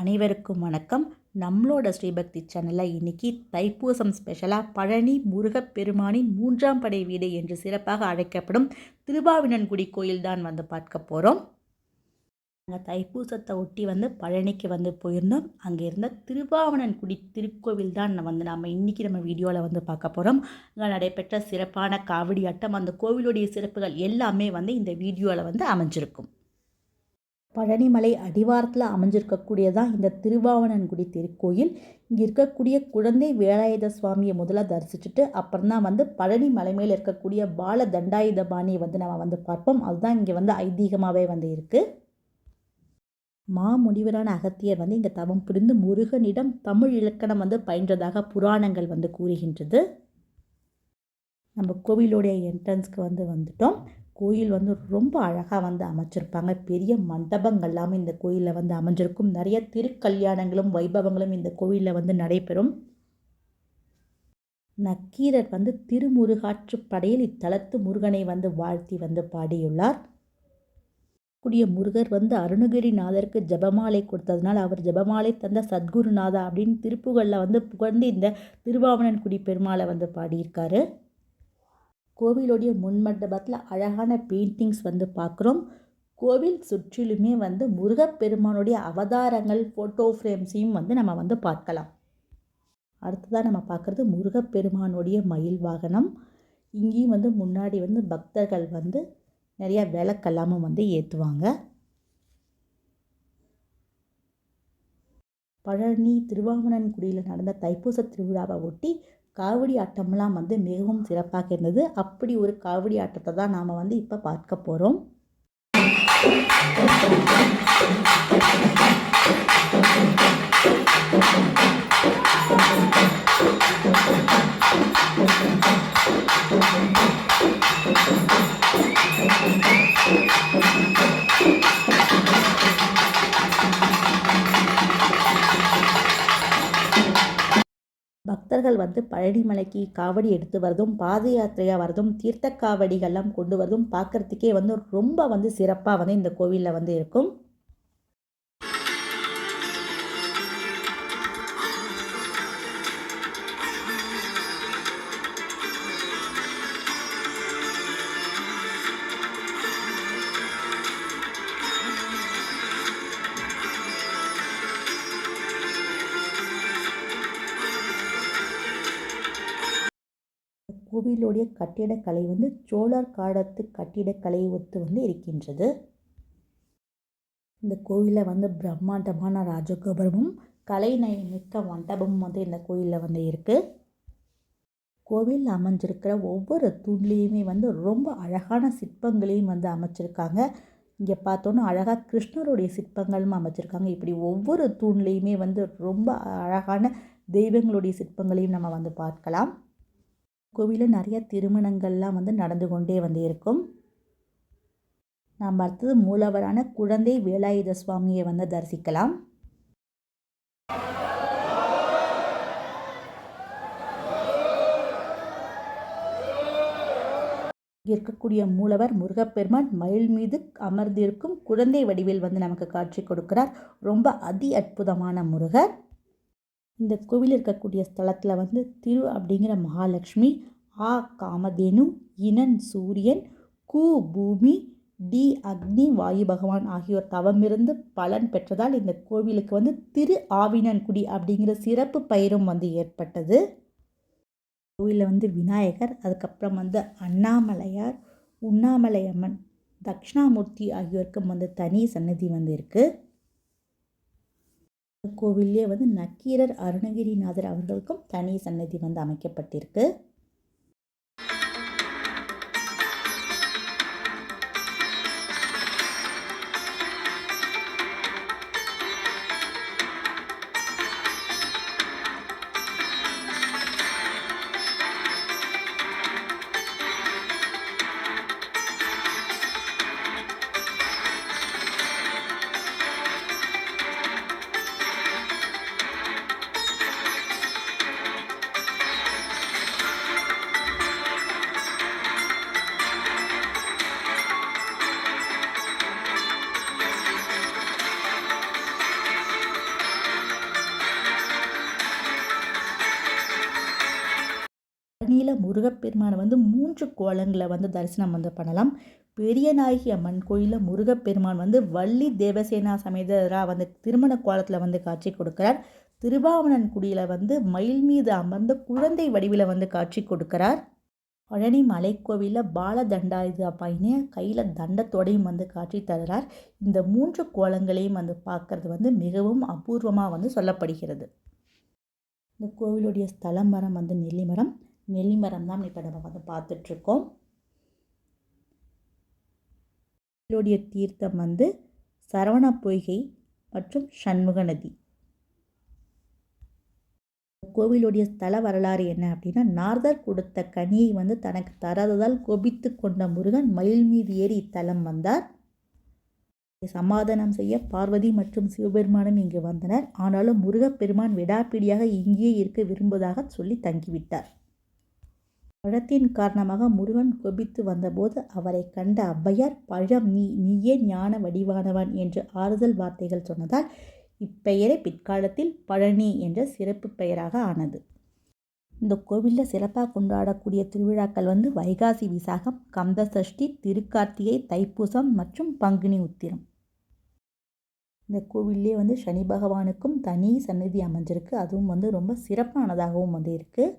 அனைவருக்கும் வணக்கம். நம்மளோட ஸ்ரீபக்தி சேனலில் இன்றைக்கி தைப்பூசம் ஸ்பெஷலாக பழனி முருகப்பெருமானின் 3ஆம் படை வீடு என்று சிறப்பாக அழைக்கப்படும் திருவாவினன்குடி கோயில் தான் பார்க்க போகிறோம். நாங்கள் தைப்பூசத்தை ஒட்டி பழனிக்கு போயிருந்தோம். அங்கே இருந்த திருவாவினன்குடி திருக்கோவில் தான் நாம் இன்றைக்கி வீடியோவில் பார்க்க போகிறோம். அங்கே நடைபெற்ற சிறப்பான காவடி ஆட்டம், அந்த கோவிலுடைய சிறப்புகள் எல்லாமே இந்த வீடியோவில் அமைஞ்சிருக்கும். பழனிமலை அடிவாரத்தில் அமைஞ்சிருக்கக்கூடியதான் இந்த திருவாவணன்குடி திருக்கோயில். இங்கே இருக்கக்கூடிய குழந்தை வேலாயுத சுவாமியை முதல்ல தரிசிச்சுட்டு அப்புறம் தான் பழனி மலை மேலே இருக்கக்கூடிய பால தண்டாயுத பாணியை நம்ம பார்ப்போம். அதுதான் இங்கே ஐதீகமாகவே இருக்குது. மாமுனிவரான அகத்தியர் இங்கே தவம் புரிந்து முருகனிடம் தமிழ் இலக்கணம் பயின்றதாக புராணங்கள் கூறுகின்றது. நம்ம கோவிலுடைய என்ட்ரன்ஸ்க்கு வந்துட்டோம். கோயில் ரொம்ப அழகாக அமைச்சிருப்பாங்க. பெரிய மண்டபங்கள் எல்லாமே இந்த கோயிலில் அமைஞ்சிருக்கும். நிறைய திருக்கல்யாணங்களும் வைபவங்களும் இந்த கோயிலில் நடைபெறும். நக்கீரர் திருமுருகாற்றுப்படையில் இத்தலத்து முருகனை வாழ்த்தி பாடியுள்ளார். கூடிய முருகர் அருணகிரிநாதருக்கு ஜபமாலை கொடுத்ததுனால அவர் ஜபமாலை தந்த சத்குருநாதா அப்படின்னு திருப்புகளில் புகழ்ந்து இந்த திருவாவணன்குடி பெருமாளை பாடியிருக்காரு. கோவிலுடைய முன்மண்டபத்தில் அழகான பெயிண்டிங்ஸ் பார்க்குறோம். கோவில் சுற்றிலுமே முருகப்பெருமானுடைய அவதாரங்கள் ஃபோட்டோ ஃப்ரேம்ஸையும் நம்ம பார்க்கலாம். அடுத்ததாக நம்ம பார்க்குறது முருகப்பெருமானுடைய மயில் வாகனம். இங்கேயும் முன்னாடி பக்தர்கள் நிறையா விளக்கெல்லாமும் ஏற்றுவாங்க. பழனி திருவாவணன்குடியில் நடந்த தைப்பூச திருவிழாவை ஒட்டி காவடி ஆட்டம்லாம் மிகவும் சிறப்பாக இருந்தது. அப்படி ஒரு காவடி ஆட்டத்தை தான் நாம் இப்போ பார்க்க போகிறோம். பக்தர்கள் பழனிமலைக்கு காவடி எடுத்து வரதும், பாத யாத்திரையாக வரதும், தீர்த்த காவடிகள்லாம் கொண்டு வரதும் பார்க்குறதுக்கே ரொம்ப சிறப்பாக இந்த கோவிலில் இருக்கும். கோவிலுடைய கட்டிடக்கலை சோழர் காலத்து கட்டிடக்கலையை ஒத்து இருக்கின்றது. இந்த கோவிலில் பிரம்மாண்டமான ராஜகோபுரமும் கலை நயமிக்க மண்டபமும் இந்த கோயிலில் இருக்குது. கோவிலில் அமைஞ்சிருக்கிற ஒவ்வொரு தூண்லேயுமே ரொம்ப அழகான சிற்பங்களையும் அமைச்சிருக்காங்க. இங்கே பார்த்தோன்னா அழகாக கிருஷ்ணருடைய சிற்பங்களும் அமைச்சிருக்காங்க. இப்படி ஒவ்வொரு தூண்லேயுமே ரொம்ப அழகான தெய்வங்களுடைய சிற்பங்களையும் நம்ம பார்க்கலாம். கோவிலில் நிறைய திருமணங்கள்லாம் நடந்து கொண்டே இருக்கும். நாம் அடுத்தது மூலவரான குழந்தை வேலாயுத சுவாமியை தரிசிக்கலாம். இருக்கக்கூடிய மூலவர் முருகப்பெருமான் மயில் மீது அமர்ந்திருக்கும் குழந்தை வடிவில் நமக்கு காட்சி கொடுக்கிறார். ரொம்ப அற்புதமான முருகர். இந்த கோவில் இருக்கக்கூடிய ஸ்தலத்தில் திரு அப்படிங்கிற மகாலட்சுமி, ஆ காமதேனு, இனன் சூரியன், கு பூமி, டி அக்னி வாயு பகவான் ஆகியோர் தவமிருந்து பலன் பெற்றதால் இந்த கோவிலுக்கு திரு ஆவினன்குடி அப்படிங்கிற சிறப்பு பெயரும் ஏற்பட்டது. கோவிலில் விநாயகர், அதுக்கப்புறம் அண்ணாமலையார், உண்ணாமலையம்மன், தட்சிணாமூர்த்தி ஆகியோருக்கும் தனி சன்னதி இருக்குது. கோவிலே நக்கீரர் அருணகிரிநாதர் அவர்களுக்கும் தனி சன்னதி அமைக்கப்பட்டிருக்கு. முருகப்பெருமானை வந்து 3 கோலங்களை வந்து தரிசனம் வந்து பண்ணலாம். பெரியநாயகி அம்மன் கோயிலில் முருகப்பெருமான் வந்து வள்ளி தேவசேனா சமேதராக வந்து திருமண கோலத்தில் வந்து காட்சி கொடுக்கிறார். திருவாவணன்குடியில் வந்து மயில் மீது அமர்ந்து குழந்தை வடிவில் வந்து காட்சி கொடுக்கிறார். பழனி மலைக்கோவிலில் பாலதண்டாயுத பாணிய கையில் தண்டத்தோடையும் வந்து காட்சி தருகிறார். இந்த 3 கோலங்களையும் வந்து பார்க்கறது வந்து மிகவும் அபூர்வமாக வந்து சொல்லப்படுகிறது. இந்த கோவிலுடைய ஸ்தல மரம் வந்து நெல்லிமரம். நெல்லிமரம் தான் இப்போ நம்ம வந்து பார்த்துட்ருக்கோம். கோவிலுடைய தீர்த்தம் வந்து சரவண பொய்கை மற்றும் சண்முக நதி. கோவிலுடைய ஸ்தல வரலாறு என்ன அப்படின்னா, நாரதர் கொடுத்த கனியை வந்து தனக்கு தராததால் கோபித்து கொண்ட முருகன் மயில் மீது ஏறி இத்தலம் வந்தார். சமாதானம் செய்ய பார்வதி மற்றும் சிவபெருமானும் இங்கு வந்தனர். ஆனாலும் முருகப்பெருமான் விடாப்பிடியாக இங்கேயே இருக்க விரும்புவதாக சொல்லி தங்கிவிட்டார். பழத்தின் காரணமாக முருகன் கோபித்து வந்தபோது அவரை கண்ட ஔவையார், பழம் நீயே ஞான வடிவானவன் என்று ஆறுதல் வார்த்தைகள் சொன்னதால் இப்பெயரே பிற்காலத்தில் பழனி என்ற சிறப்பு பெயராக ஆனது. இந்த கோவிலில் சிறப்பாக கொண்டாடக்கூடிய திருவிழாக்கள் வந்து வைகாசி விசாகம், கந்த சஷ்டி, திருக்கார்த்திகை, தைப்பூசம் மற்றும் பங்குனி உத்திரம். இந்த கோவிலே வந்து சனி பகவானுக்கும் தனி சந்நிதி அமைஞ்சிருக்கு. அதுவும் வந்து ரொம்ப சிறப்பானதாகவும் வந்து இருக்குது.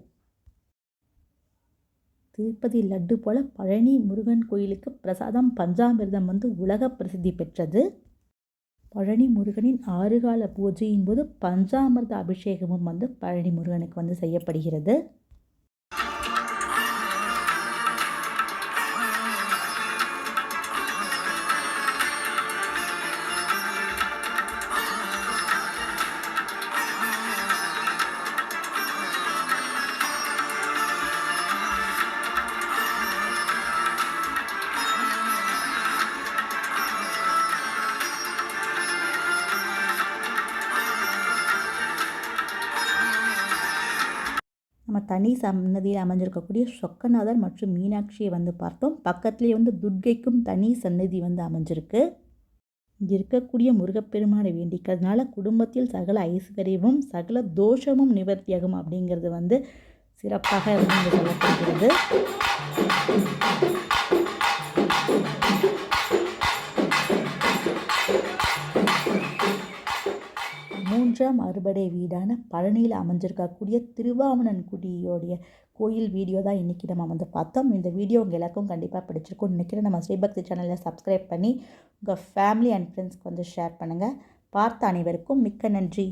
திருப்பதி லட்டு போல பழனி முருகன் கோயிலுக்கு பிரசாதம் பஞ்சாமிர்தம் வந்து உலக பிரசித்தி பெற்றது. பழனி முருகனின் 6 கால பூஜையின் போது பஞ்சாமிர்த அபிஷேகமும் வந்து பழனி முருகனுக்கு வந்து செய்யப்படுகிறது. நம்ம தனி சன்னதியில் அமைஞ்சிருக்கக்கூடிய சொக்கநாதர் மற்றும் மீனாட்சியை வந்து பார்த்தோம். பக்கத்துலேயே வந்து துர்க்கைக்கும் தனி சன்னதி வந்து அமைஞ்சிருக்கு. இங்கே இருக்கக்கூடிய முருகப்பெருமானை வேண்டிக்கிறதுனால குடும்பத்தில் சகல ஐஸ்வர்யமும் சகல தோஷமும் நிவர்த்தியாகும் அப்படிங்கிறது வந்து சிறப்பாக வந்து சொல்லப்படுகிறது. 3ஆம் அறுபடை வீடான பழனியில் அமைஞ்சிருக்கக்கூடிய திருவாவணன்குடியோடைய கோயில் வீடியோ தான் இன்றைக்கி நம்ம வந்து பார்த்தோம். இந்த வீடியோ உங்கள் எல்லாருக்கும் கண்டிப்பாக பிடிச்சிருக்கும் நினைக்கிறேன். நம்ம ஸ்ரீபக்தி சேனலில் சப்ஸ்கிரைப் பண்ணி உங்கள் ஃபேமிலி அண்ட் ஃப்ரெண்ட்ஸ்க்கு வந்து ஷேர் பண்ணுங்கள். பார்த்த அனைவருக்கும் மிக்க நன்றி.